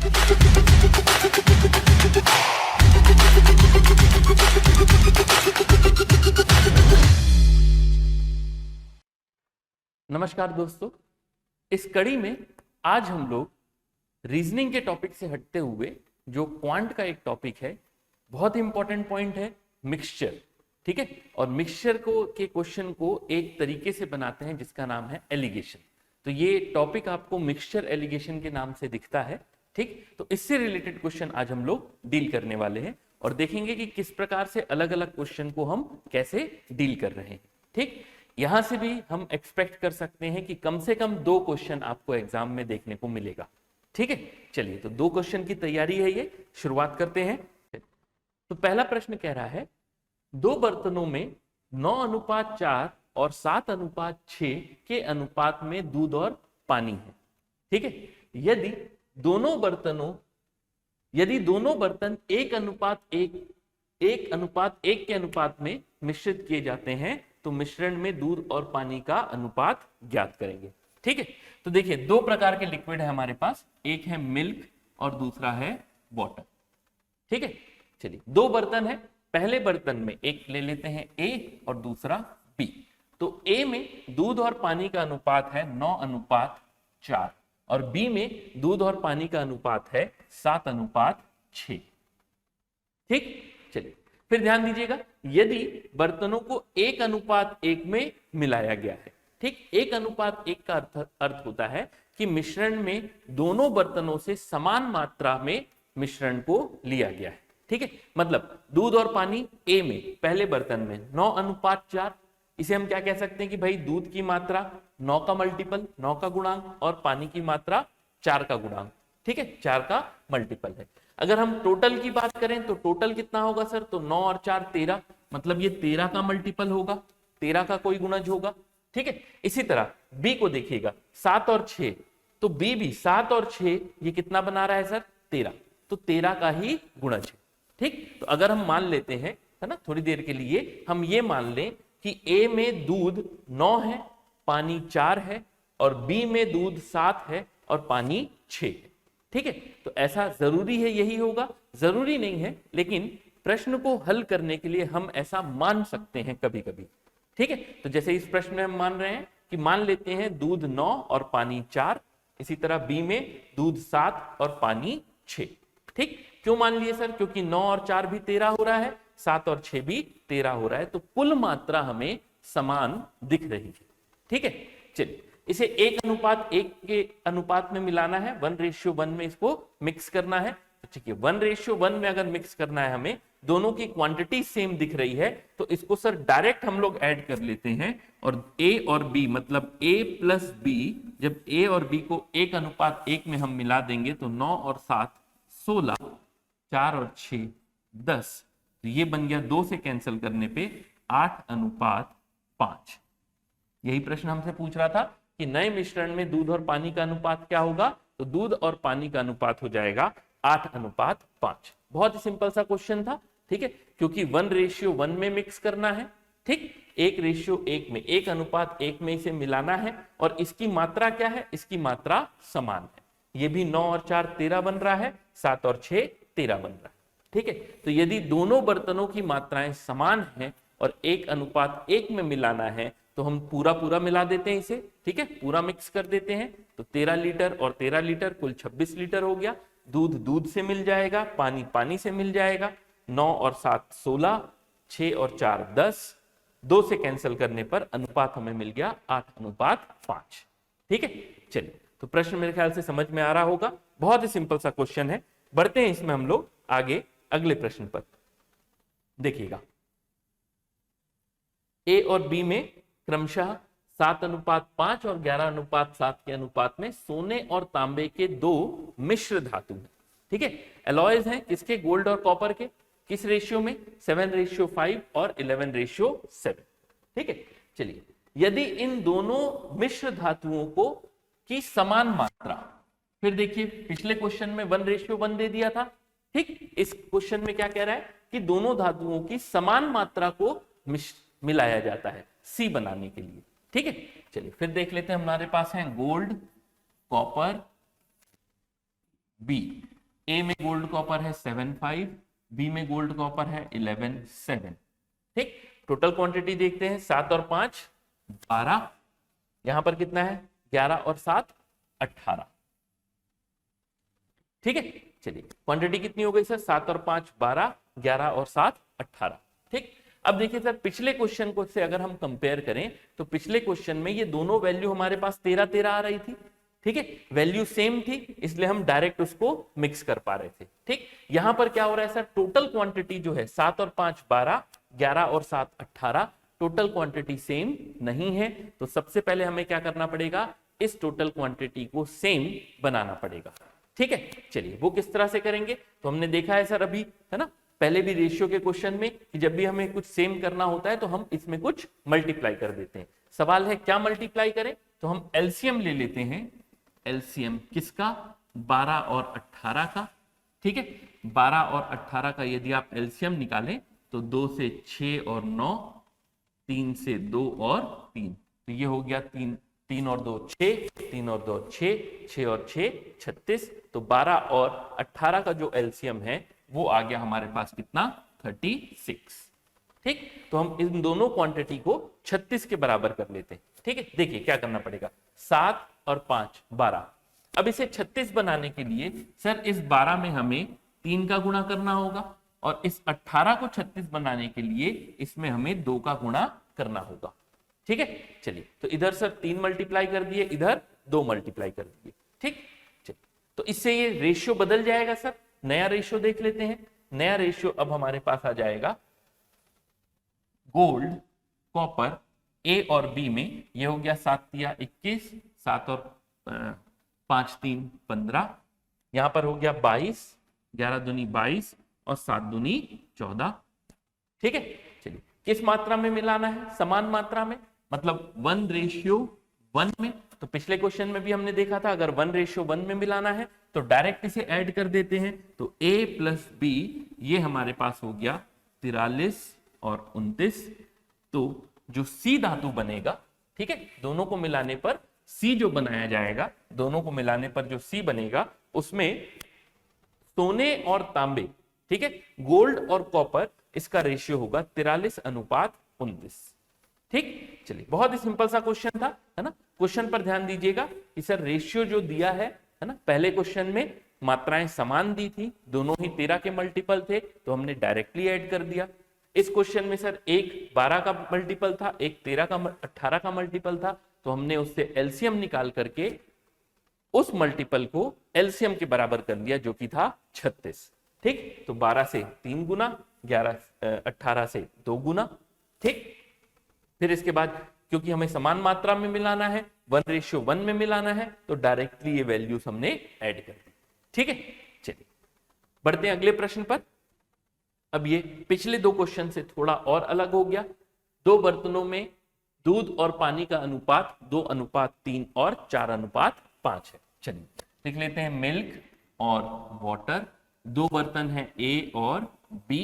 नमस्कार दोस्तों, इस कड़ी में आज हम लोग रीजनिंग के टॉपिक से हटते हुए जो क्वांट का एक टॉपिक है, बहुत ही इंपॉर्टेंट पॉइंट है मिक्सचर। ठीक है, और मिक्सचर को के क्वेश्चन को एक तरीके से बनाते हैं जिसका नाम है एलिगेशन। तो ये टॉपिक आपको मिक्सचर एलिगेशन के नाम से दिखता है। ठीक, तो इससे रिलेटेड क्वेश्चन आज हम लोग डील करने वाले हैं और देखेंगे कि किस प्रकार से अलग अलग क्वेश्चन को हम कैसे डील कर रहे हैं। ठीक, यहां से भी हम एक्सपेक्ट कर सकते हैं कि कम से कम 2 क्वेश्चन आपको एग्जाम में देखने को मिलेगा। ठीक है, चलिए तो 2 क्वेश्चन की तैयारी है, ये शुरुआत करते हैं। तो पहला प्रश्न कह रहा है 2 बर्तनों में 9:4 और 7:6 के अनुपात में दूध और पानी है। ठीक है, यदि दोनों बर्तन 1:1 के अनुपात में मिश्रित किए जाते हैं तो मिश्रण में दूध और पानी का अनुपात ज्ञात करेंगे। ठीक है, तो देखिए 2 प्रकार के लिक्विड है हमारे पास, एक है मिल्क और दूसरा है वाटर। ठीक है, चलिए 2 बर्तन है, पहले बर्तन में एक ले लेते हैं ए और दूसरा बी। तो ए में दूध और पानी का अनुपात है 9:4 और बी में दूध और पानी का अनुपात है 7:6। ठीक, चलिए फिर ध्यान दीजिएगा, यदि बर्तनों को 1:1 में मिलाया गया है। ठीक, 1:1 का अर्थ होता है कि मिश्रण में दोनों बर्तनों से समान मात्रा में मिश्रण को लिया गया है। ठीक है, मतलब दूध और पानी ए में पहले बर्तन में 9:4, इसे हम क्या कह सकते हैं कि भाई दूध की मात्रा 9 का मल्टीपल, 9 का गुणांक, और पानी की मात्रा 4 का गुणांक। ठीक है, 4 का मल्टीपल है। अगर हम टोटल की बात करें तो टोटल कितना होगा सर, तो 9 और 4 13, मतलब ये 13 का मल्टीपल होगा, 13 का कोई गुणज होगा। ठीक है, इसी तरह बी को देखिएगा 7 और 6, तो बी भी 7 और 6 ये कितना बना रहा है सर, 13, तो 13 का ही गुणज है। ठीक, तो अगर हम मान लेते हैं, है ना, थोड़ी देर के लिए हम ये मान लें कि ए में दूध 9 है, पानी 4 है, और बी में दूध 7 है और पानी 6 है। ठीक है, तो ऐसा जरूरी है यही होगा, जरूरी नहीं है, लेकिन प्रश्न को हल करने के लिए हम ऐसा मान सकते हैं कभी कभी। ठीक है, तो जैसे इस प्रश्न में हम मान रहे हैं कि मान लेते हैं दूध 9 और पानी 4, इसी तरह बी में दूध 7 और पानी 6। ठीक, क्यों मान लिए सर, क्योंकि 9 और 4 भी 13 हो रहा है, 7 और 6 भी 13 हो रहा है, तो कुल मात्रा हमें समान दिख रही है। ठीक है, चलिए इसे 1:1 के अनुपात में मिलाना है, 1:1 में इसको मिक्स करना है। तो ठीक है, 1:1 में अगर मिक्स करना है हमें, दोनों की क्वांटिटी सेम दिख रही है, तो इसको सर डायरेक्ट हम लोग ऐड कर लेते हैं, और ए और बी मतलब ए प्लस बी, जब ए और बी को 1:1 में हम मिला देंगे तो 9 और 7 16, 4 और 6 10, तो ये बन गया 2 से कैंसिल करने पे 8:5। यही प्रश्न हमसे पूछ रहा था कि नए मिश्रण में दूध और पानी का अनुपात क्या होगा, तो दूध और पानी का अनुपात हो जाएगा 8:5। बहुत ही सिंपल सा क्वेश्चन था। ठीक है, क्योंकि 1:1 में मिक्स करना है। ठीक, 1:1 में, 1:1 में इसे मिलाना है, और इसकी मात्रा क्या है, इसकी मात्रा समान है। ये भी 9 और 4 13 बन रहा है, 7 और 6 13 बन रहा है। ठीक है, तो यदि दोनों बर्तनों की मात्राएं समान हैं और 1:1 में मिलाना है, तो हम पूरा मिला देते हैं इसे। ठीक है, पूरा मिक्स कर देते हैं, तो 13 लीटर और 13 लीटर कुल 26 लीटर हो गया। दूध से मिल जाएगा, पानी से मिल जाएगा। 9 और 7 16, 6 और 4 10, 2 से कैंसिल करने पर अनुपात हमें मिल गया 8:5। ठीक है, चलिए तो प्रश्न मेरे ख्याल से समझ में आ रहा होगा, बहुत ही सिंपल सा क्वेश्चन है। बढ़ते हैं इसमें हम लोग आगे अगले प्रश्न पर। देखिएगा, ए और बी में क्रमशः 7:5 और 11:7 के अनुपात में सोने और तांबे के 2 मिश्र धातु हैं। ठीक है, एलॉयज हैं किसके, गोल्ड और कॉपर के। किस रेशियो में, 7:5 और 11:7। ठीक है, चलिए यदि इन दोनों मिश्र धातुओं को की समान मात्रा, फिर देखिए पिछले क्वेश्चन में 1:1 दे दिया था। ठीक, इस क्वेश्चन में क्या कह रहा है कि दोनों धातुओं की समान मात्रा को मिलाया जाता है सी बनाने के लिए। ठीक है, चलिए फिर देख लेते हैं, हमारे पास है गोल्ड, कॉपर, बी। ए में गोल्ड कॉपर है 7.5, बी में गोल्ड कॉपर है 11.7। ठीक, टोटल क्वांटिटी देखते हैं, 7 और 5 12, यहां पर कितना है 11 और 7 18। ठीक है, चलिए क्वांटिटी कितनी हो गई सर, 7 और 5 12, 11 और 7 18। ठीक, अब देखिए सर पिछले क्वेश्चन को से अगर हम कंपेयर करें तो पिछले क्वेश्चन में ये दोनों वैल्यू हमारे पास 13 13 आ रही थी। ठीक है, वैल्यू सेम थी इसलिए हम डायरेक्ट उसको मिक्स कर पा रहे थे। ठीक, यहां पर क्या हो रहा है सर, टोटल क्वांटिटी जो है 7 और 5 12, 11 और 7 18, टोटल क्वांटिटी सेम नहीं है। तो सबसे पहले हमें क्या करना पड़ेगा, इस टोटल क्वांटिटी को सेम बनाना पड़ेगा। ठीक है, चलिए वो किस तरह से करेंगे, तो हमने देखा है सर अभी, है ना, पहले भी रेशियो के क्वेश्चन में कि जब भी हमें कुछ सेम करना होता है तो हम इसमें कुछ मल्टीप्लाई कर देते हैं। सवाल है क्या मल्टीप्लाई करें, तो हम एलसीएम ले लेते हैं। एलसीएम किसका, 12 और 18 का। ठीक है, 12 और 18 का यदि आप एलसीएम निकालें तो 2 से 6 और 9, 3 से 2 और 3, तो ये हो गया 3 और 2 6, 3 और 2 6, 6 और 6 36। तो 12 और 18 का जो एलसीएम है वो आ गया हमारे पास कितना, 36। ठीक, तो हम इन दोनों क्वांटिटी को 36 के बराबर कर लेते हैं। ठीक है, देखिए क्या करना पड़ेगा, 7 और 5 12। अब इसे 36 बनाने के लिए सर इस 12 में हमें 3 का गुणा करना होगा और इस 18 को 36 बनाने के लिए इसमें हमें 2 का गुणा करना होगा। ठीक है, चलिए तो इधर सर 3 मल्टीप्लाई कर दिए, इधर 2 मल्टीप्लाई कर दिए। ठीक, चलिए तो इससे ये रेशियो बदल जाएगा सर। नया रेशियो देख लेते हैं। नया रेशियो अब हमारे पास आ जाएगा गोल्ड कॉपर ए और बी में, ये हो गया 7 या 21, 7 और 5 3 15, यहां पर हो गया 22, 11 दूनी 22 और 7 दूनी 14। ठीक है, चलिए किस मात्रा में मिलाना है, समान मात्रा में, मतलब 1:1 में। तो पिछले क्वेश्चन में भी हमने देखा था अगर 1:1 में मिलाना है तो डायरेक्ट इसे ऐड कर देते हैं। तो A प्लस B ये हमारे पास हो गया 43 और 29। तो जो C धातु बनेगा, ठीक है, दोनों को मिलाने पर C जो बनाया जाएगा, दोनों को मिलाने पर जो C बनेगा उसमें सोने और तांबे, ठीक है, गोल्ड और कॉपर, इसका रेशियो होगा 43:29। ठीक, चलिए बहुत ही सिंपल सा क्वेश्चन था, है ना। क्वेश्चन पर ध्यान दीजिएगा कि सर रेशियो जो दिया है ना, पहले क्वेश्चन में मात्राएं समान दी थी, दोनों ही 13 के मल्टीपल थे तो हमने डायरेक्टली ऐड कर दिया। इस क्वेश्चन में सर एक 12 का मल्टीपल था, एक 13 का 18 का मल्टीपल था, तो हमने उससे एलसीएम निकाल करके उस मल्टीपल को एलसीएम के बराबर कर लिया जो कि था 36। ठीक, तो 12 से 3 गुना, 18 से 2 गुना। ठीक, फिर इसके बाद क्योंकि हमें समान मात्रा में मिलाना है, 1:1 में मिलाना है, तो डायरेक्टली ये वैल्यूज हमने ऐड कर दी। ठीक है, चलिए बढ़ते हैं अगले प्रश्न पर। अब ये पिछले 2 क्वेश्चन से थोड़ा और अलग हो गया। 2 बर्तनों में दूध और पानी का अनुपात 2:3 और 4:5 है। चलिए लिख लेते हैं मिल्क और वाटर। 2 बर्तन हैं ए और बी।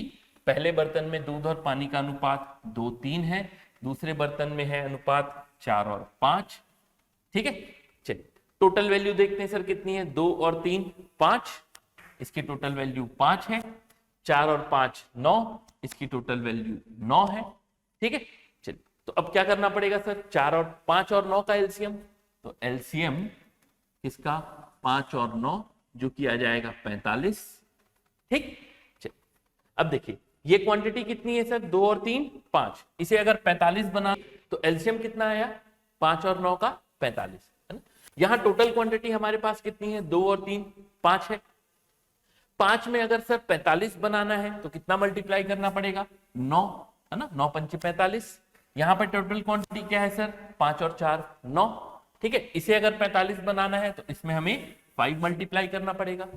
पहले बर्तन में दूध और पानी का अनुपात 2:3 है, दूसरे बर्तन में है अनुपात 4 और 5। ठीक है, चलिए टोटल वैल्यू देखते हैं सर कितनी है, 2 और 3 5, इसकी टोटल वैल्यू 5 है। 4 और 5 9, इसकी टोटल वैल्यू 9 है। ठीक है, चलिए तो अब क्या करना पड़ेगा सर, 4 और 5 और 9 का एलसीएम। तो एलसीएम किसका, 5 और 9, जो कि आ जाएगा 45। ठीक, चलिए अब देखिए ये क्वांटिटी कितनी है सर, 2 और 3 5, इसे अगर 45 बना तो एलसीएम कितना आया, 5 और 9 का 45, है ना। यहां टोटल क्वांटिटी हमारे पास कितनी है, 2 और 3 5 है। 5 में अगर सर 45 बनाना है तो कितना मल्टीप्लाई करना पड़ेगा, 9, है ना, 9 पंचे 45। यहां पर टोटल क्वांटिटी क्या है सर, 5 और 4 9। ठीक है, इसे अगर 45 बनाना है तो इसमें हमें 5 मल्टीप्लाई करना पड़ेगा।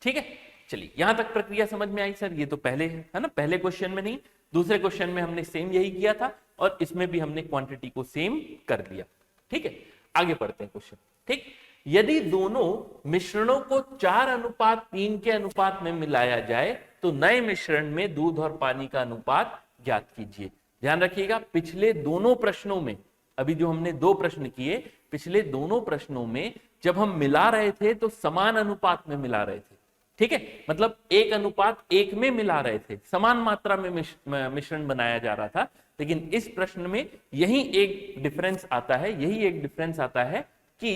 ठीक है, चलिए यहां तक प्रक्रिया समझ में आई सर। ये तो पहले है ना, पहले क्वेश्चन में नहीं, दूसरे क्वेश्चन में हमने सेम यही किया था और इसमें भी हमने क्वांटिटी को सेम कर दिया। ठीक है, आगे बढ़ते हैं क्वेश्चन। ठीक, यदि दोनों मिश्रणों को 4:3 के अनुपात में मिलाया जाए तो नए मिश्रण में दूध और पानी का अनुपात ज्ञात कीजिए। ध्यान रखिएगा पिछले दोनों प्रश्नों में, अभी जो हमने 2 प्रश्न किए, पिछले दोनों प्रश्नों में जब हम मिला रहे थे तो समान अनुपात में मिला रहे थे। ठीक है, मतलब 1:1 में मिला रहे थे, समान मात्रा में मिश्रण बनाया जा रहा था। लेकिन इस प्रश्न में यही एक डिफरेंस आता है कि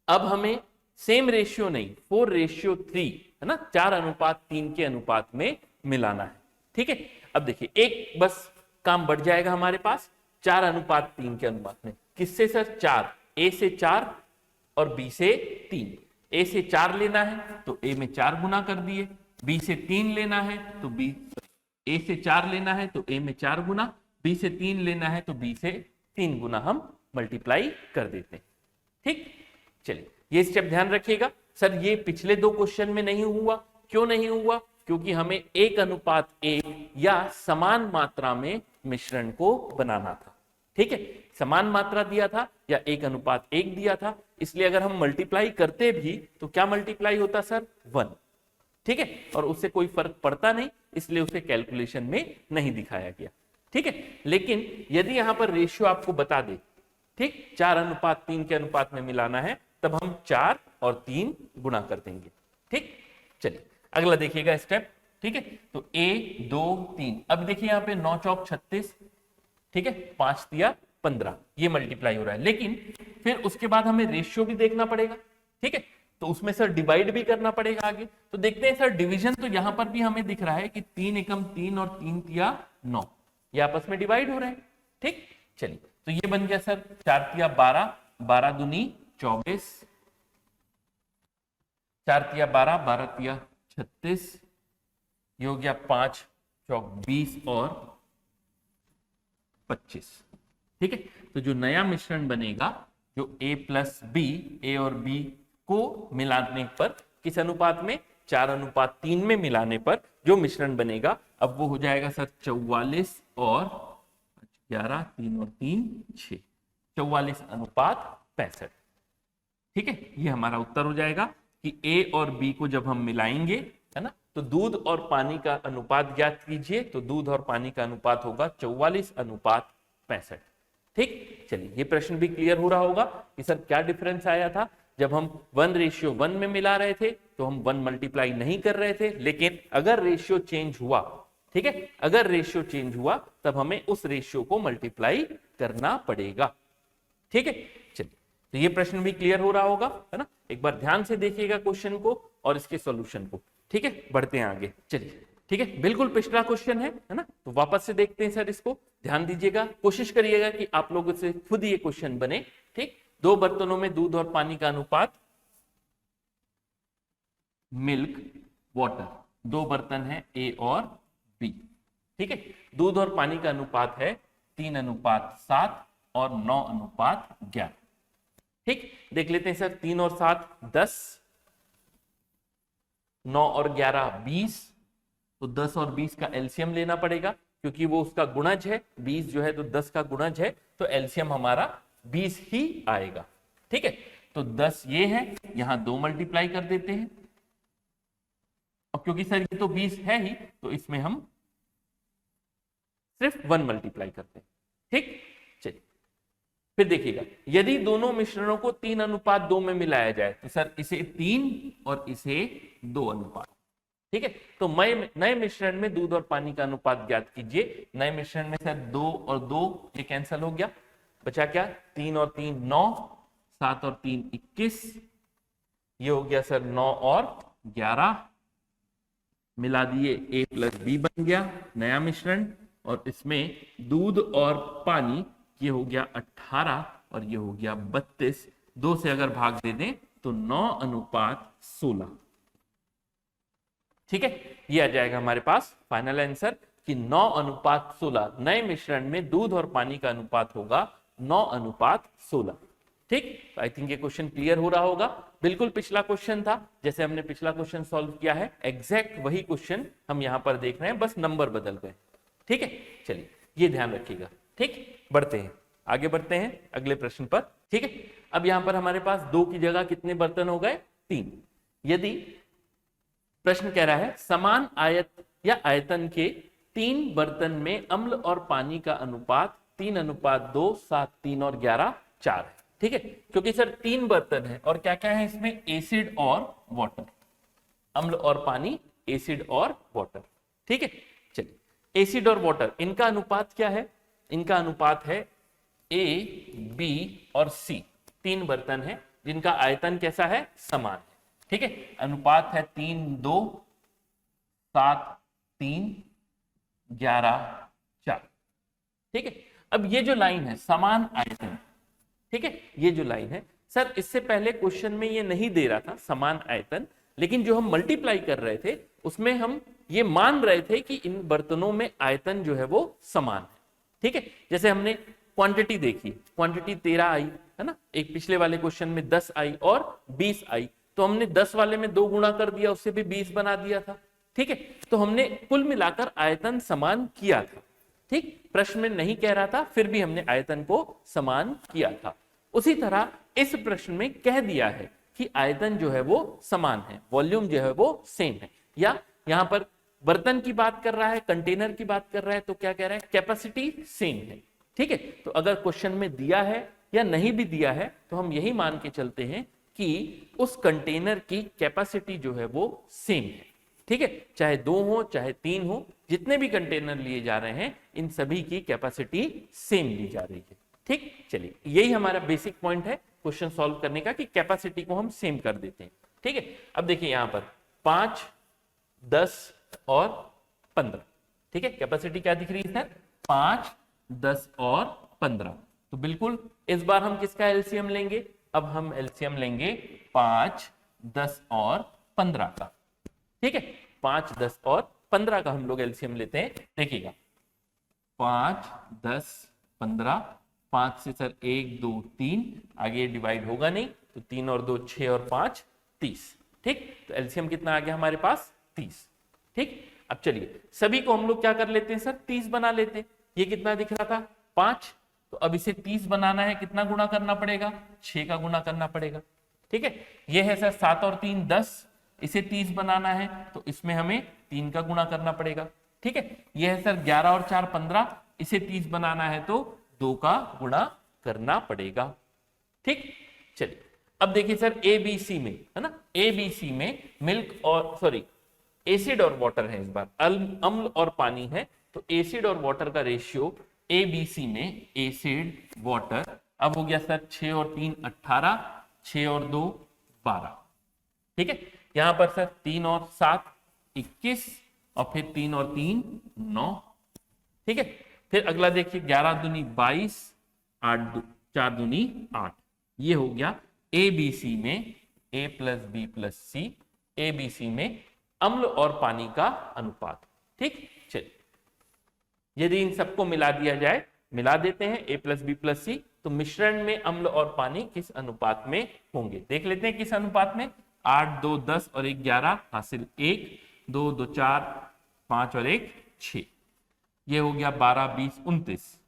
अब हमें सेम रेशियो नहीं, 4:3 है ना, 4:3 के अनुपात में मिलाना है। ठीक है, अब देखिए एक बस काम बढ़ जाएगा हमारे पास 4:3 के अनुपात में। किससे सर? 4, ए से 4 और बी से 3। ए से 4 लेना है तो ए में 4 गुना कर दिए, बी से 3 लेना है तो बी, ए से 4 लेना है तो ए में 4 गुना, बी से 3 लेना है तो बी से 3 गुना हम मल्टीप्लाई कर देते हैं। ठीक, चलिए ये स्टेप ध्यान रखिएगा। सर ये पिछले 2 क्वेश्चन में नहीं हुआ, क्यों नहीं हुआ? क्योंकि हमें 1:1 या समान मात्रा में मिश्रण को बनाना था। ठीक है, समान मात्रा दिया था या 1:1 दिया था, इसलिए अगर हम मल्टीप्लाई करते भी तो क्या मल्टीप्लाई होता सर? 1। ठीक है, और उससे कोई फर्क पड़ता नहीं, इसलिए उसे कैलकुलेशन में नहीं दिखाया गया। ठीक है, लेकिन यदि यहां पर रेशियो आपको बता दे, ठीक, 4:3 के अनुपात में मिलाना है, तब हम 4 और 3 गुणा कर देंगे। ठीक, चलिए अगला देखिएगा स्टेप। ठीक है, तो A 2 3, अब देखिए यहाँ पे 9 चौक 36, ठीक है, 5 तिया 15, ये मल्टीप्लाई हो रहा है। लेकिन फिर उसके बाद हमें रेशियो भी देखना पड़ेगा। ठीक है, तो उसमें सर डिवाइड भी करना पड़ेगा आगे। तो देखते हैं सर, डिवीजन तो यहां पर भी हमें दिख रहा है कि 3 एकम 3 और 3 तिया 9, ये आपस में डिवाइड हो रहे हैं। ठीक, चलिए तो ये बन गया सर 4 तिया 12, 12 दूनी 24, 4 तिया 12, 12 तिया 36, ये हो गया 5 चौक 20 और 25। ठीक है, तो जो नया मिश्रण बनेगा, जो A प्लस बी, ए और बी को मिलाने पर किस अनुपात में? 4:3 में मिलाने पर जो मिश्रण बनेगा, अब वो हो जाएगा सर 44 और 11, 3 और 3 6, 44:65। ठीक है, ये हमारा उत्तर हो जाएगा कि A और B को जब हम मिलाएंगे, है ना, तो दूध और पानी का अनुपात ज्ञात कीजिए, तो दूध और पानी का अनुपात होगा 44:65। ठीक, चलिए ये प्रश्न भी क्लियर हो रहा होगा कि सर क्या डिफरेंस आया था। जब हम 1:1 में मिला रहे थे तो हम 1 मल्टीप्लाई नहीं कर रहे थे, लेकिन अगर रेशियो चेंज हुआ, ठीक है, अगर रेशियो चेंज हुआ तब हमें उस रेशियो को मल्टीप्लाई करना पड़ेगा। ठीक है, चलिए तो ये प्रश्न भी क्लियर हो रहा होगा, है ना। एक बार ध्यान से देखिएगा क्वेश्चन को और इसके सॉल्यूशन को। ठीक है, बढ़ते हैं आगे, चलिए। ठीक है, बिल्कुल पिछला क्वेश्चन है ना, तो वापस से देखते हैं सर इसको। ध्यान दीजिएगा, कोशिश करिएगा कि आप लोगों से खुद ये क्वेश्चन बने। ठीक, 2 बर्तनों में दूध और पानी का अनुपात, मिल्क वाटर, 2 बर्तन है A और B। ठीक है, दूध और पानी का अनुपात है 3:7 और 9:11। ठीक, देख लेते हैं सर, 3 और 7 10, 9 और 11 20, तो 10 और 20 का एलसीएम लेना पड़ेगा, क्योंकि वो उसका गुणज है। 20 जो है तो 10 का गुणज है, तो एलसीएम हमारा 20 ही आएगा। ठीक है, तो 10 ये है, यहां 2 मल्टीप्लाई कर देते हैं, और क्योंकि सर ये तो 20 है ही, तो इसमें हम सिर्फ 1 मल्टीप्लाई करते हैं। ठीक, चलिए फिर देखिएगा, यदि दोनों मिश्रणों को 3:2 में मिलाया जाए, तो सर इसे 3 और इसे 2 अनुपात। ठीक है, तो नए मिश्रण में दूध और पानी का अनुपात ज्ञात कीजिए। नए मिश्रण में सर 2 और 2 ये कैंसिल हो गया, बचा क्या? 3 और 3 9, 7 और 3 21, ये हो गया सर 9 और 11, मिला दिए A प्लस बी बन गया नया मिश्रण, और इसमें दूध और पानी ये हो गया 18 और ये हो गया 32। 2 से अगर भाग दे दें तो 9:16। ठीक है, ये आ जाएगा हमारे पास फाइनल आंसर कि 9:16। नए मिश्रण में दूध और पानी का अनुपात होगा 9:16। ठीक, आई थिंक ये क्वेश्चन क्लियर हो रहा होगा। बिल्कुल पिछला क्वेश्चन था, जैसे हमने पिछला क्वेश्चन सॉल्व किया है, एग्जैक्ट वही क्वेश्चन हम यहां पर देख रहे हैं, बस नंबर बदल गए। ठीक है, चलिए ये ध्यान रखिएगा। ठीक, बढ़ते हैं आगे, बढ़ते हैं अगले प्रश्न पर। ठीक है, अब यहां पर हमारे पास 2 की जगह कितने बर्तन हो गए? 3। यदि प्रश्न कह रहा है समान आयत या आयतन के 3 बर्तन में अम्ल और पानी का अनुपात 3:2, 7, 3 और 11 4 है। ठीक है, क्योंकि सर 3 बर्तन है और क्या क्या है इसमें? एसिड और वाटर। अम्ल और पानी, एसिड और वाटर। ठीक है, चलिए एसिड और वाटर इनका अनुपात क्या है? इनका अनुपात है ए, बी और सी। तीन बर्तन है जिनका आयतन कैसा है? समान है। ठीक है, अनुपात है 3, 2, 7, 3, 11, 4। ठीक है, अब ये जो लाइन है समान आयतन, ठीक है, ये जो लाइन है सर, इससे पहले क्वेश्चन में ये नहीं दे रहा था समान आयतन, लेकिन जो हम मल्टीप्लाई कर रहे थे उसमें हम ये मान रहे थे कि इन बर्तनों में आयतन जो है वो समान है। ठीक है, जैसे हमने क्वांटिटी देखी, क्वांटिटी 13 आई है ना, एक पिछले वाले क्वेश्चन में 10 आई और 20 आई, तो हमने 10 वाले में 2 गुणा कर दिया, उससे भी 20 बना दिया था। ठीक है, तो हमने कुल मिलाकर आयतन समान किया था। ठीक, प्रश्न में नहीं कह रहा था, फिर भी हमने आयतन को समान किया था। उसी तरह इस प्रश्न में कह दिया है कि आयतन जो है वो समान है, वॉल्यूम जो है वो सेम है, या यहां पर बर्तन की बात कर रहा है, कंटेनर की बात कर रहा है, तो क्या कह रहा है? कैपेसिटी सेम है। ठीक है, तो अगर क्वेश्चन में दिया है या नहीं भी दिया है तो हम यही मान के चलते हैं कि उस कंटेनर की कैपेसिटी जो है वो सेम है। ठीक है, चाहे 2 हो चाहे 3 हो, जितने भी कंटेनर लिए जा रहे हैं इन सभी की कैपेसिटी सेम ली जा रही है। ठीक, चलिए यही हमारा बेसिक पॉइंट है क्वेश्चन सॉल्व करने का कि कैपेसिटी को हम सेम कर देते हैं। ठीक है, अब देखिए यहां पर 5, 10 और 15। ठीक है, कैपेसिटी क्या दिख रही है सर? 5, 10 और 15। तो बिल्कुल इस बार हम किसका एलसीएम लेंगे? अब हम एलसीएम लेंगे 5, 10 और 15 का। ठीक है, 5, 10 और 15 का हम लोग एलसीएम लेते हैं। देखिएगा 5, 10, 15, 5 से सर 1, 2, 3, आगे डिवाइड होगा नहीं, तो 3 और 2 6 और 5 30। ठीक, तो एलसीएम कितना आ गया हमारे पास? 30। ठीक, अब चलिए सभी को हम लोग क्या कर लेते हैं सर? 30 बना लेते हैं। ये कितना दिख रहा था? 5, तो अब इसे 30 बनाना है, कितना गुणा करना पड़ेगा? 6 का गुणा करना पड़ेगा। ठीक है, ये है सर 7 और 3 10, इसे 30 बनाना है तो इसमें हमें 3 का गुणा करना पड़ेगा। ठीक है, ये है सर 11 और 4 15, इसे 30 बनाना है तो 2 का गुणा करना पड़ेगा। ठीक, चलिए अब देखिए सर ए बी सी में, है ना, ए बी सी में मिल्क और सॉरी एसिड और वाटर है, इस बार अम्ल और पानी है, तो एसिड और वाटर का रेशियो ए बी सी में एसिड वाटर अब हो गया सर 6 और 3 18, 6 और 2 12। ठीक है, यहां पर सर 3 और 7 21 और फिर 3 और 3 9। ठीक है, फिर अगला देखिए 11 दूनी 22, 8 4 दूनी 8। ये हो गया ए बी सी में A plus B plus C, A B C में अम्ल और पानी का अनुपात। ठीक, चलिए यदि इन सबको मिला दिया जाए, मिला देते हैं ए प्लस बी प्लस सी, तो मिश्रण में अम्ल और पानी किस अनुपात में होंगे? देख लेते हैं किस अनुपात में। 8, 2, 10 और 1 11, हासिल 1, 2, 2 4, 5 और 1 6। ये हो गया 12, 20, 29।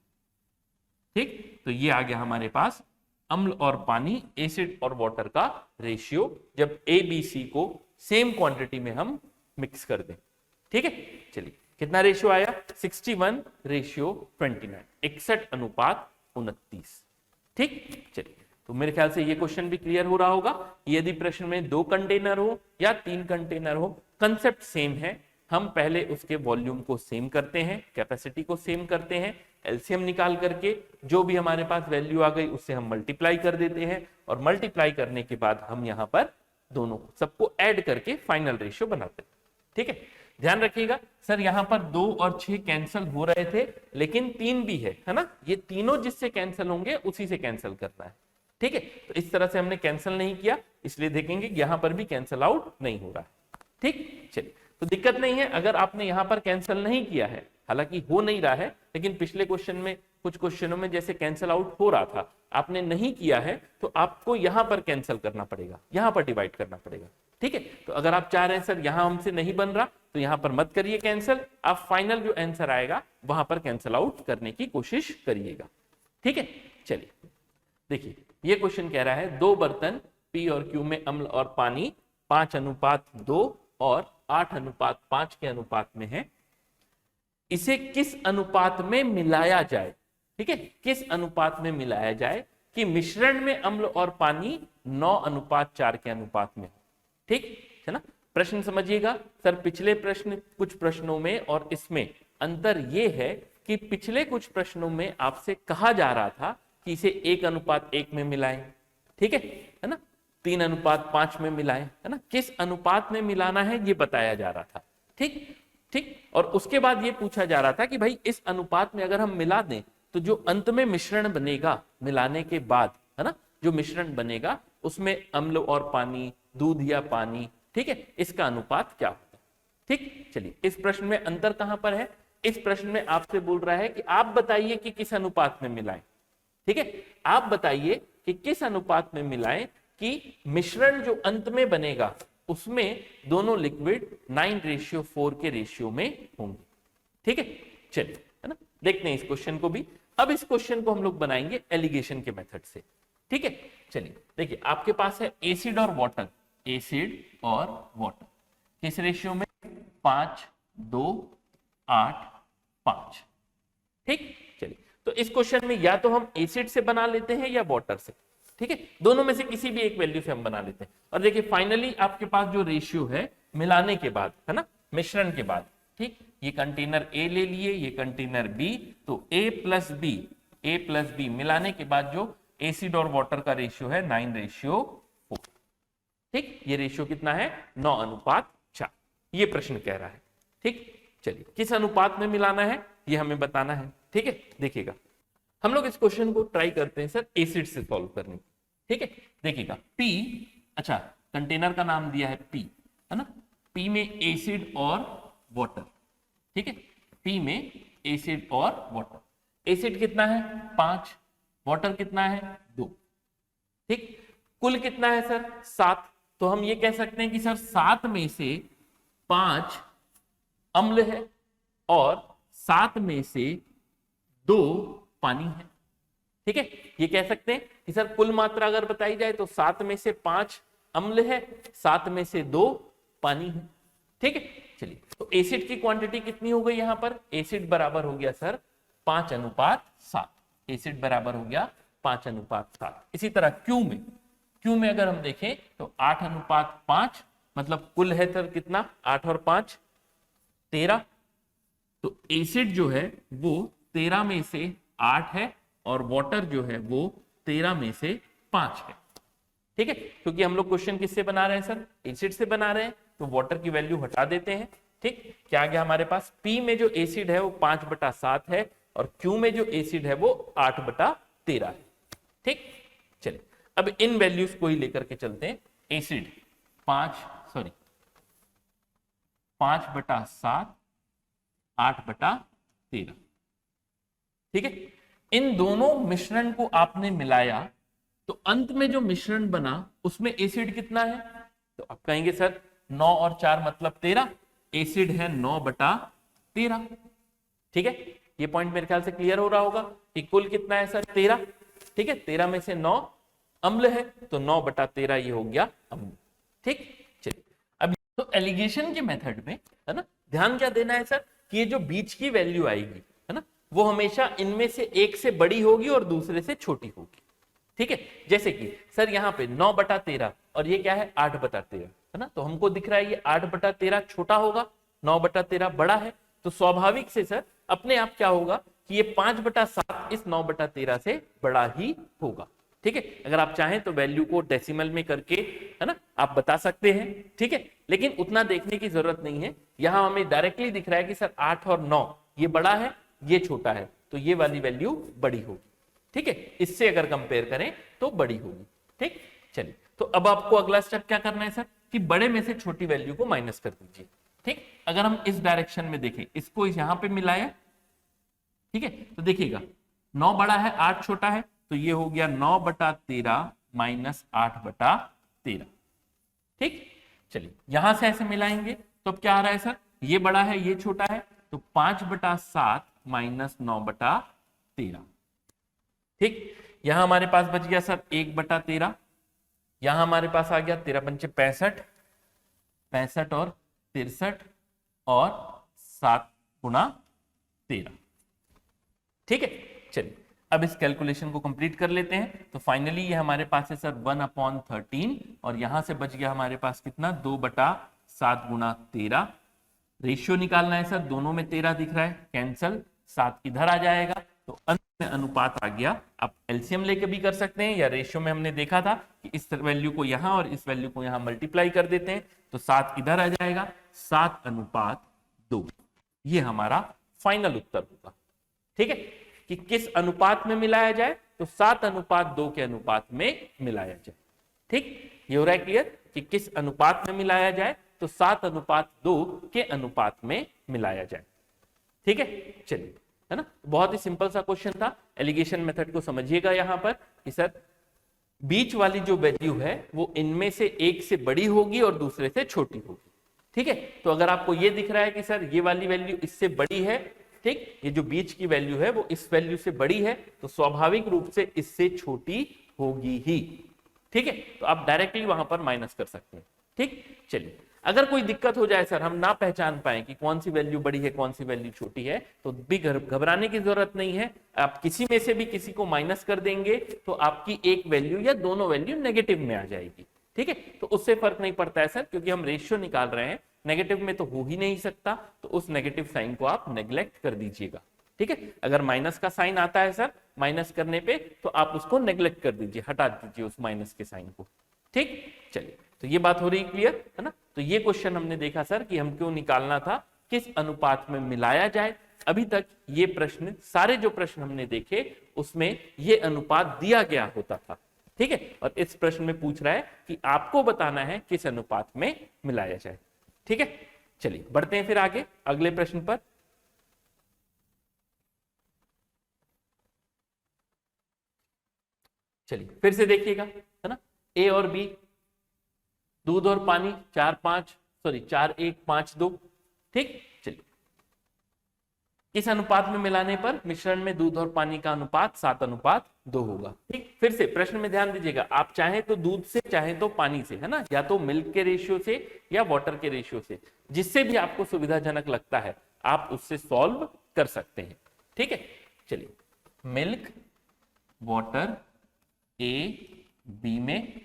ठीक, तो ये आ गया हमारे पास अम्ल और पानी, एसिड और वाटर का रेशियो, जब ए बी सी को सेम क्वांटिटी में हम मिक्स कर दें। ठीक है, चलिए कितना रेशियो आया? 61:29, 61 अनुपात 29। ठीक, चलिए तो मेरे ख्याल से ये क्वेश्चन भी क्लियर हो रहा होगा। यदि प्रश्न में 2 कंटेनर हो या 3 कंटेनर हो, कंसेप्ट सेम है। हम पहले उसके वॉल्यूम को सेम करते हैं, कैपेसिटी को सेम करते हैं, एलसीएम निकाल करके जो भी हमारे पास वैल्यू आ गई उससे हम मल्टीप्लाई कर देते हैं, और मल्टीप्लाई करने के बाद हम यहाँ पर दोनों सबको ऐड करके फाइनल रेशियो बनाते हैं। ठीक है, ध्यान रखिएगा सर यहाँ पर 2 और 6 कैंसिल हो रहे थे, लेकिन 3 भी है ना, ये तीनों जिससे कैंसिल होंगे उसी से कैंसिल करना है। ठीक है, तो इस तरह से हमने कैंसिल नहीं किया, इसलिए देखेंगे यहाँ पर भी कैंसिल आउट नहीं हो रहा है। ठीक, चलिए तो दिक्कत नहीं है अगर आपने यहाँ पर कैंसिल नहीं किया है, हालांकि हो नहीं रहा है, लेकिन पिछले क्वेश्चन में कुछ क्वेश्चनों में जैसे कैंसिल आउट हो रहा था, आपने नहीं किया है तो आपको यहां पर कैंसिल करना पड़ेगा, यहां पर डिवाइड करना पड़ेगा। ठीक है, तो अगर आप चाह रहे हैं सर यहां हमसे नहीं बन रहा तो यहां पर मत करिए कैंसिल, आप फाइनल जो आंसर आएगा वहां पर कैंसिल आउट करने की कोशिश करिएगा। ठीक है, चलिए देखिए ये क्वेश्चन कह रहा है 2 बर्तन पी और क्यू में अम्ल और पानी 5:2 और 8:5 के अनुपात में है, इसे किस अनुपात में मिलाया जाए? ठीक है, किस अनुपात में मिलाया जाए कि मिश्रण में अम्ल और पानी 9:4 के अनुपात में हो। ठीक है ना, प्रश्न समझिएगा सर, पिछले प्रश्न कुछ प्रश्नों में और इसमें अंतर यह है कि पिछले कुछ प्रश्नों में आपसे कहा जा रहा था कि इसे 1:1 में मिलाएं, ठीक है ना, 3:5 में मिलाएं, है ना, किस अनुपात में मिलाना है ये बताया जा रहा था, ठीक ठीक। और उसके बाद ये पूछा जा रहा था कि भाई इस अनुपात में अगर हम मिला दें तो जो अंत में मिश्रण बनेगा मिलाने के बाद, है ना, जो मिश्रण बनेगा उसमें अम्ल और पानी, दूध या पानी, ठीक है, इसका अनुपात क्या होता है, ठीक। चलिए, इस प्रश्न में अंतर कहां पर है? इस प्रश्न में आपसे बोल रहा है कि आप बताइए कि किस अनुपात में मिलाएं, ठीक है, आप बताइए कि किस अनुपात में मिलाएं कि मिश्रण जो अंत में बनेगा उसमें दोनों लिक्विड 9:4 के रेशियो में होंगे, ठीक है। चलिए, है ना, देखते हैं इस क्वेश्चन को भी। अब इस क्वेश्चन को हम लोग बनाएंगे एलिगेशन के मेथड से, ठीक है। चलिए देखिए, आपके पास है एसिड और वाटर, एसिड और वाटर किस रेशियो में? 5:2:8:5, ठीक। चलिए, तो इस क्वेश्चन में या तो हम एसिड से बना लेते हैं या वाटर से, ठीक है, दोनों में से किसी भी एक वैल्यू से हम बना लेते हैं। और देखिए फाइनली आपके पास जो रेशियो है मिलाने के बाद, है ना, मिश्रण के बाद, ठीक, ये कंटेनर ए ले लिए, ये कंटेनर बी, तो ए प्लस बी मिलाने के बाद जो एसिड और वाटर का रेशियो है 9:4, ठीक। ये रेशियो कितना है? 9:4, ये प्रश्न कह रहा है, ठीक। चलिए, किस अनुपात में मिलाना है ये हमें बताना है, ठीक है। देखिएगा, हम लोग इस क्वेश्चन को ट्राई करते हैं सर एसिड से सॉल्व करने की, ठीक है। देखिएगा, पी, अच्छा कंटेनर का नाम दिया है पी, है ना, पी में एसिड और वाटर, ठीक है, पी में एसिड और वाटर। एसिड कितना है? 5, वाटर कितना है? 2, ठीक। कुल कितना है सर? 7। तो हम ये कह सकते हैं कि सर 7 में से 5 अम्ल है और 7 में से 2 पानी है, ठीक है। ये कह सकते हैं कि सर कुल मात्रा अगर बताई जाए तो 7 में से 5 अम्ल है, 7 में से 2 पानी है, ठीक है। चलिए, तो एसिड की क्वांटिटी कितनी हो गई यहां पर? एसिड बराबर हो गया सर 5:7, एसिड बराबर हो गया 5:7। इसी तरह क्यू में अगर हम देखें तो 8:5, मतलब कुल है सर कितना? 8 और 5 13। तो एसिड जो है वो 13 में से 8 है और वाटर जो है वो 13 में से 5 है, ठीक है। क्योंकि हम लोग क्वेश्चन किससे बना रहे हैं सर? एसिड से बना रहे हैं, तो वाटर की वैल्यू हटा देते हैं, ठीक। क्या आ गया हमारे पास? पी में जो एसिड है वो 5/7 है और क्यू में जो एसिड है वो 8/13 है, ठीक। चलिए, अब इन वैल्यूज को ही लेकर के चलते हैं। एसिड 5/7, 8/13, ठीक है। इन दोनों मिश्रण को आपने मिलाया तो अंत में जो मिश्रण बना उसमें एसिड कितना है? तो आप कहेंगे सर 9 और 4 मतलब 13, एसिड है 9/13, ठीक है। ये पॉइंट मेरे ख्याल से क्लियर हो रहा होगा कि कुल कितना है सर? 13, ठीक है। 13 में से 9 अम्ल है तो 9/13 ये हो गया अम्ल, ठीक। चलिए, अब तो एलिगेशन के मेथड में, है ना, ध्यान क्या देना है सर कि ये जो बीच की वैल्यू आएगी, है ना, वो हमेशा इनमें से एक से बड़ी होगी और दूसरे से छोटी होगी, ठीक है। जैसे कि सर यहाँ पे 9/13 और ये क्या है? 8/13, है ना, तो हमको दिख रहा है ये 8/13 छोटा होगा, 9/13 बड़ा है, तो स्वाभाविक से सर अपने आप क्या होगा कि ये 5/7 इस 9/13 से बड़ा ही होगा, ठीक है। अगर आप चाहें तो वैल्यू को डेसिमल में करके, है ना, आप बता सकते हैं, ठीक है, लेकिन उतना देखने की जरूरत नहीं है। यहां हमें डायरेक्टली दिख रहा है कि सर 8 और 9 ये बड़ा है, ये छोटा है, तो ये वाली वैल्यू बड़ी होगी, ठीक है। इससे अगर कंपेयर करें तो बड़ी होगी, ठीक। चलिए, तो अब आपको अगला स्टेप क्या करना है सर कि बड़े में से छोटी वैल्यू को माइनस कर दीजिए, ठीक। अगर हम इस डायरेक्शन में देखें, इसको यहां पे मिलाया, ठीक है, तो देखिएगा 9 बड़ा है 8 छोटा है, तो ये हो गया 9/13 माइनस 8/13, ठीक। चलिए, यहां से ऐसे मिलाएंगे तो अब क्या आ रहा है सर? ये बड़ा है ये छोटा है, तो 5/7 माइनस 9/13, ठीक। यहां हमारे पास बच गया सर 1/13, यहां हमारे पास आ गया 13×5 65, 65 और 63 और 7×13, ठीक है। चलिए, अब इस कैलकुलेशन को कंप्लीट कर लेते हैं। तो फाइनली ये हमारे पास है सर 1/13 और यहां से बच गया हमारे पास कितना? 2/7 7 गुणा 13। रेशियो निकालना है सर, दोनों में 13 दिख रहा है, कैंसल, 7 इधर आ जाएगा, तो अंत में अनुपात आ गया। आप एलसीएम लेके भी कर सकते हैं, या रेशियो में हमने देखा था कि इस वैल्यू को यहां और इस वैल्यू को यहां मल्टीप्लाई कर देते हैं, तो 7 इधर आ जाएगा, 7:2। ये हमारा फाइनल उत्तर होगा। ठीक है, कि किस अनुपात में मिलाया जाए, तो 7:2 के अनुपात में मिलाया जाए। ठीक, ये हो रहा है क्लियर कि किस अनुपात में मिलाया जाए, तो 7:2 के अनुपात में मिलाया जाए। ठीक है, चलिए, है ना, बहुत ही सिंपल सा क्वेश्चन था। एलिगेशन मेथड को समझिएगा यहां पर कि सर बीच वाली जो वैल्यू है वो इनमें से एक से बड़ी होगी और दूसरे से छोटी होगी। ठीक है, तो अगर आपको ये दिख रहा है कि सर ये वाली वैल्यू इससे बड़ी है, ठीक, ये जो बीच की वैल्यू है वो इस वैल्यू से बड़ी है, तो स्वाभाविक रूप से इससे छोटी होगी ही। ठीक है, तो आप डायरेक्टली वहां पर माइनस कर सकते हैं। ठीक, चलिए, अगर कोई दिक्कत हो जाए सर, हम ना पहचान पाए कि कौन सी वैल्यू बड़ी है कौन सी वैल्यू छोटी है, तो भी घबराने की जरूरत नहीं है। आप किसी में से भी किसी को माइनस कर देंगे तो आपकी एक वैल्यू या दोनों वैल्यू नेगेटिव में आ जाएगी। ठीक है, तो उससे फर्क नहीं पड़ता है सर, क्योंकि हम रेशियो निकाल रहे हैं, नेगेटिव में तो हो ही नहीं सकता, तो उस नेगेटिव साइन को आप नेग्लेक्ट कर दीजिएगा। ठीक है, अगर माइनस का साइन आता है सर माइनस करने पे, तो आप उसको नेग्लेक्ट कर दीजिए, हटा दीजिए उस माइनस के साइन को। ठीक, चलिए, तो ये बात हो रही क्लियर है ना। तो ये क्वेश्चन हमने देखा सर कि हम क्यों निकालना था, किस अनुपात में मिलाया जाए। अभी तक ये प्रश्न, सारे जो प्रश्न हमने देखे उसमें ये अनुपात दिया गया होता था। ठीक है, और इस प्रश्न में पूछ रहा है कि आपको बताना है किस अनुपात में मिलाया जाए। ठीक है, चलिए बढ़ते हैं फिर आगे अगले प्रश्न पर। चलिए फिर से देखिएगा, है ना, ए और बी, दूध और पानी 4:1:5:2। ठीक, चलिए, इस अनुपात में मिलाने पर मिश्रण में दूध और पानी का अनुपात 7:2 होगा। ठीक, फिर से प्रश्न में ध्यान दीजिएगा, आप चाहे तो दूध से चाहे तो पानी से, है ना, या तो मिल्क के रेशियो से या वाटर के रेशियो से, जिससे भी आपको सुविधाजनक लगता है आप उससे सॉल्व कर सकते हैं। ठीक है, चलिए, मिल्क, वाटर, ए बी में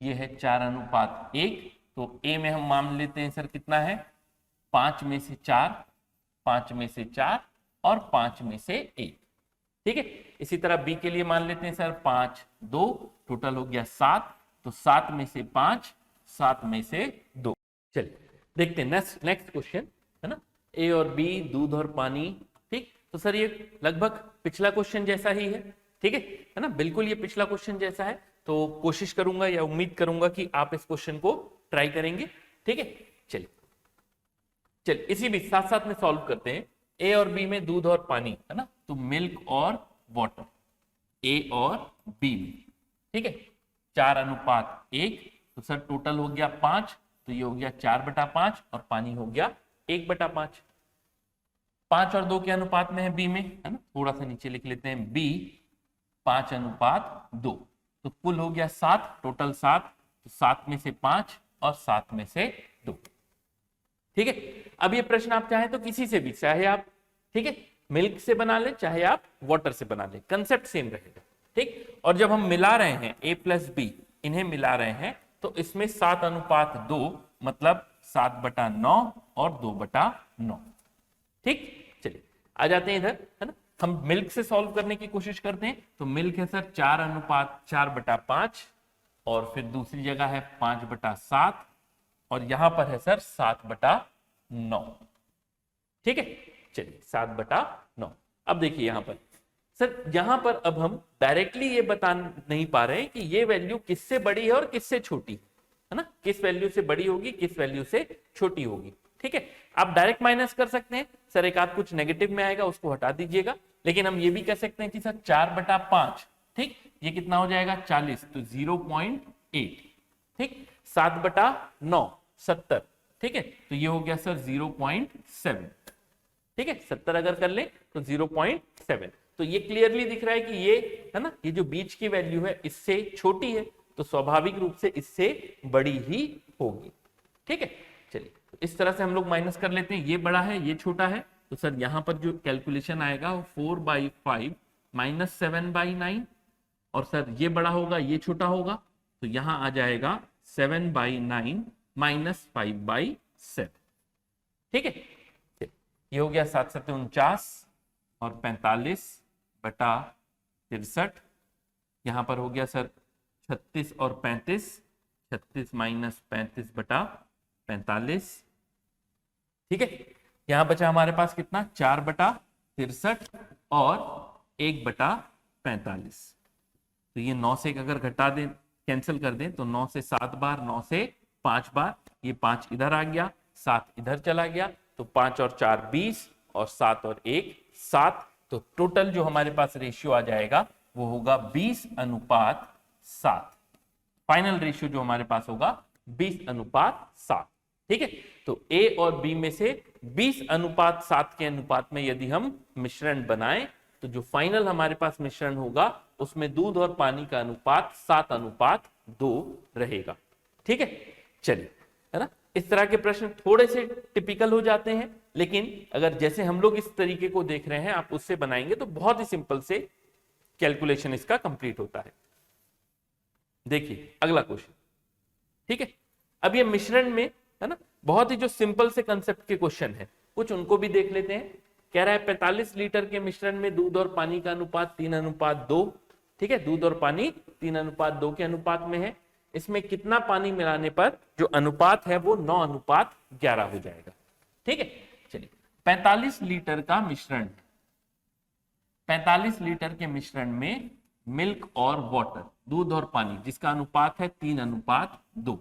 ये है 4:1, तो ए में हम मान लेते हैं सर कितना है, 5 में से 4, 5 में से 4 और 5 में से 1। ठीक है, इसी तरह बी के लिए मान लेते हैं सर 5, 2, टोटल हो गया 7, तो 7 में से 5, 7 में से 2। चलिए देखते हैं नेक्स्ट क्वेश्चन, है ना, ए और बी, दूध और पानी। ठीक, तो सर ये लगभग पिछला क्वेश्चन जैसा ही है। ठीक है ना, बिल्कुल ये पिछला क्वेश्चन जैसा है, तो कोशिश करूंगा या उम्मीद करूंगा कि आप इस क्वेश्चन को ट्राई करेंगे। ठीक है, चलिए इसी भी साथ साथ में सॉल्व करते हैं। ए और बी में दूध और पानी, है ना, तो मिल्क और वाटर, ए और बी में। ठीक है, 4:1, तो सर टोटल हो गया 5, तो ये हो गया 4/5 और पानी हो गया 1/5। 5 और 2 के अनुपात में है बी में, है ना, थोड़ा सा नीचे लिख लेते हैं, बी 5:2, तो कुल हो गया 7, टोटल 7, तो 7 में से 5 और 7 में से 2। ठीक है, अब ये प्रश्न आप चाहे तो किसी से भी, चाहे आप, ठीक है, मिल्क से बना ले चाहे आप वाटर से बना ले, कंसेप्ट सेम रहेगा। ठीक, और जब हम मिला रहे हैं ए प्लस बी, इन्हें मिला रहे हैं, तो इसमें 7:2 मतलब 7/9 और 2/9। ठीक, चलिए आ जाते हैं इधर, है ना, हम मिल्क से सॉल्व करने की कोशिश करते हैं। तो मिल्क है सर 4:4/5 और फिर दूसरी जगह है 5/7 और यहां पर है सर 7/9। ठीक है, चलिए 7/9। अब देखिए यहां पर सर, यहां पर अब हम डायरेक्टली ये बता नहीं पा रहे हैं कि ये वैल्यू किससे बड़ी है और किससे छोटी है ना, किस वैल्यू से बड़ी होगी किस वैल्यू से छोटी होगी। ठीक है, आप डायरेक्ट माइनस कर सकते हैं सर, एक आध कुछ नेगेटिव में आएगा उसको हटा दीजिएगा, लेकिन हम ये भी कह सकते हैं कि सर 4/5, ठीक, ये कितना हो जाएगा 40, तो 0.8। ठीक, 7/9 70, ठीक है, तो ये हो गया सर 0.7। ठीक है, 70 अगर कर ले तो 0.7, तो ये क्लियरली दिख रहा है कि ये, है ना, ये जो बीच की वैल्यू है इससे छोटी है, तो स्वाभाविक रूप से इससे बड़ी ही होगी। ठीक है, चलिए तो इस तरह से हम लोग माइनस कर लेते हैं, ये बड़ा है ये छोटा है, तो सर यहां पर जो कैलकुलेशन आएगा वो 4/5 - 7/9, और सर ये बड़ा होगा ये छोटा होगा, तो यहां आ जाएगा 7/9 -5/7। ठीक है, ये हो गया 7 7 49 और 45/63। यहां पर हो गया सर 36 और 35, 36 - 35/45। ठीक है, यहां बचा हमारे पास कितना, 4/63 और 1/45। तो ये 9 से अगर घटा दें, कैंसिल कर दें, तो 9 से 7 बार, 9 से 5 बार, ये 5 इधर आ गया, 7 इधर चला गया, तो 5 और 4 20 और 7 और 1 7। तो टोटल जो हमारे पास रेशियो आ जाएगा वो होगा 20:7। फाइनल रेशियो जो हमारे पास होगा 20:7। ठीक है, तो ए और बी में से 20:7 के अनुपात में यदि हम मिश्रण बनाएं तो जो फाइनल हमारे पास मिश्रण होगा उसमें दूध और पानी का अनुपात 7:2 रहेगा। ठीक है, चलिए, है ना, इस तरह के प्रश्न थोड़े से टिपिकल हो जाते हैं, लेकिन अगर जैसे हम लोग इस तरीके को देख रहे हैं आप उससे बनाएंगे तो बहुत ही सिंपल से कैलकुलेशन इसका कंप्लीट होता है। देखिए अगला क्वेश्चन। ठीक है, अब ये मिश्रण में, है ना, बहुत ही जो सिंपल से कंसेप्ट के क्वेश्चन है, कुछ उनको भी देख लेते हैं। कह रहा है 45 लीटर के मिश्रण में दूध और पानी का अनुपात 3:2। ठीक है, दूध और पानी 3:2 के अनुपात में है। इसमें कितना पानी मिलाने पर जो अनुपात है वो 9:11 हो जाएगा। ठीक है, चलिए 45 लीटर का मिश्रण, 45 लीटर के मिश्रण में मिल्क और वाटर, दूध और पानी, जिसका अनुपात है 3:2।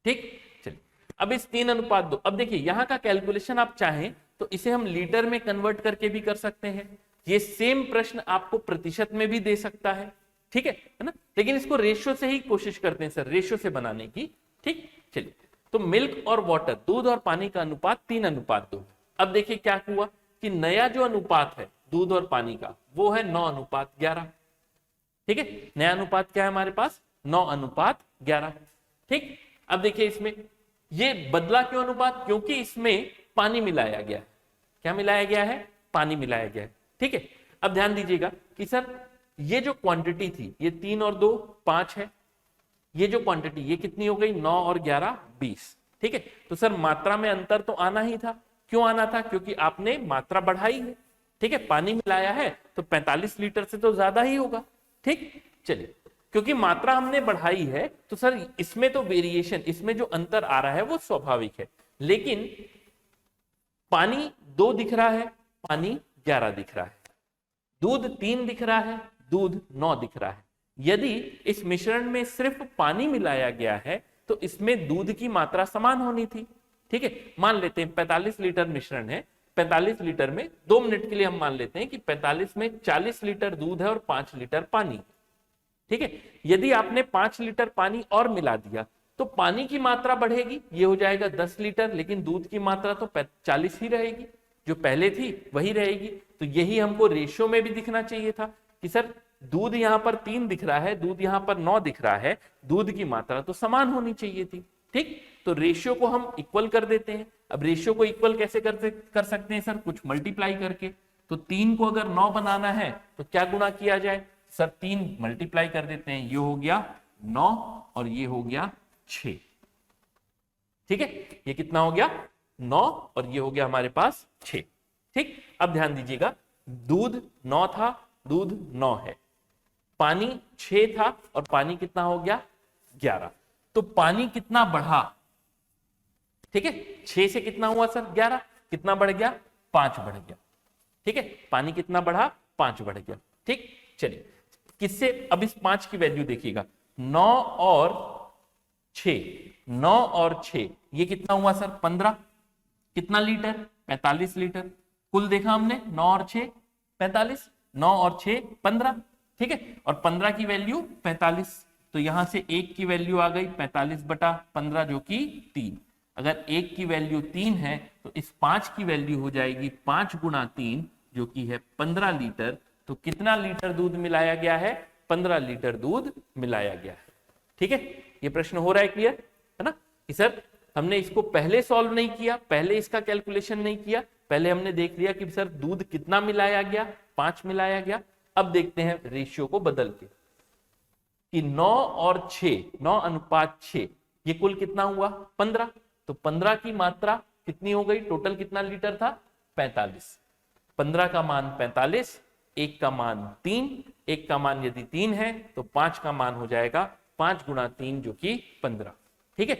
ठीक, चलिए अब इस 3:2, अब देखिए यहां का कैलकुलेशन आप चाहें तो इसे हम लीटर में कन्वर्ट करके भी कर सकते हैं। ये सेम प्रश्न आपको प्रतिशत में भी दे सकता है। ठीक है ना, लेकिन इसको रेशियो से ही कोशिश करते हैं सर, रेशियो से बनाने की। ठीक, चलिए, तो मिल्क और वाटर, दूध और पानी का अनुपात 3:2। अब देखिए क्या हुआ कि नया जो अनुपात है दूध और पानी का वो है 9:11। ठीक है, नया अनुपात क्या है हमारे पास, 9:11। ठीक, अब देखिए इसमें ये बदला क्यों अनुपात, क्योंकि इसमें पानी मिलाया गया है। क्या मिलाया गया है, पानी मिलाया गया है। ठीक है, अब ध्यान दीजिएगा कि सर ये जो क्वांटिटी थी ये 3 और 2 5 है, ये जो क्वांटिटी ये कितनी हो गई, 9 और 11 20। ठीक है, तो सर मात्रा में अंतर तो आना ही था। क्यों आना था, क्योंकि आपने मात्रा बढ़ाई है। ठीक है, पानी मिलाया है तो 45 लीटर से तो ज्यादा ही होगा। ठीक, चलिए, क्योंकि मात्रा हमने बढ़ाई है तो सर इसमें तो वेरिएशन, इसमें जो अंतर आ रहा है वो स्वाभाविक है। लेकिन पानी 2 दिख रहा है, पानी 11 दिख रहा है, दूध 3 दिख रहा है, दूध 9 दिख रहा है। यदि इस मिश्रण में सिर्फ पानी मिलाया गया है तो इसमें दूध की मात्रा समान होनी थी। ठीक है, मान लेते हैं 45 लीटर मिश्रण है, 45 लीटर में 2 मिनट के लिए हम मान लेते हैं कि 45 में 40 लीटर दूध है और 5 लीटर पानी। ठीक है, यदि आपने 5 लीटर पानी और मिला दिया तो पानी की मात्रा बढ़ेगी, ये हो जाएगा 10 लीटर, लेकिन दूध की मात्रा तो 40 ही रहेगी, जो पहले थी वही रहेगी। तो यही हमको रेशियो में भी दिखना चाहिए था कि सर दूध यहां पर 3 दिख रहा है, दूध यहां पर 9 दिख रहा है, दूध की मात्रा तो समान होनी चाहिए थी। ठीक, तो रेशियो को हम इक्वल कर देते हैं। अब रेशियो को इक्वल कैसे कर सकते हैं सर, कुछ मल्टीप्लाई करके। तो 3 को अगर 9 बनाना है तो क्या गुणा किया जाए सर, 3 मल्टीप्लाई कर देते हैं, ये हो गया 9 और ये हो गया 6। ठीक है, ये कितना हो गया 9 और ये हो गया हमारे पास 6। ठीक, अब ध्यान दीजिएगा, दूध 9 था, दूध 9 है, पानी 6 था और पानी कितना हो गया 11। तो पानी कितना बढ़ा, ठीक है, 6 से कितना हुआ सर 11, कितना बढ़ गया 5 बढ़ गया। ठीक है, पानी कितना बढ़ा 5 बढ़ गया। ठीक, चलिए किससे, अब इस 5 की वैल्यू देखिएगा, 9 और 6, 9 और 6 ये कितना हुआ सर 15, कितना लीटर 45 लीटर, कुल देखा हमने 9 और 6 45, 9 और 6 15। ठीक है, और 15 की वैल्यू 45, तो यहां से 1 की वैल्यू आ गई 45/15 जो कि 3। अगर 1 की वैल्यू 3 है तो इस 5 की वैल्यू हो जाएगी 5 × 3 जो कि है 15 लीटर। तो कितना लीटर दूध मिलाया गया है, 15 लीटर दूध मिलाया गया है। ठीक है, ये प्रश्न हो रहा है क्लियर, है ना कि सर हमने इसको पहले सॉल्व नहीं किया, पहले इसका कैलकुलेशन नहीं किया, पहले हमने देख लिया कि सर दूध कितना मिलाया गया, 5 मिलाया गया। अब देखते हैं रेशियो को बदल के कि 9 और 6, 9:6 ये कुल कितना हुआ 15, तो 15 की मात्रा कितनी हो गई, टोटल कितना लीटर था 45। 15 का मान 45, एक का मान 3, एक का मान यदि 3 है तो 5 का मान हो जाएगा 5 गुणा 3 जो कि 15। ठीक है।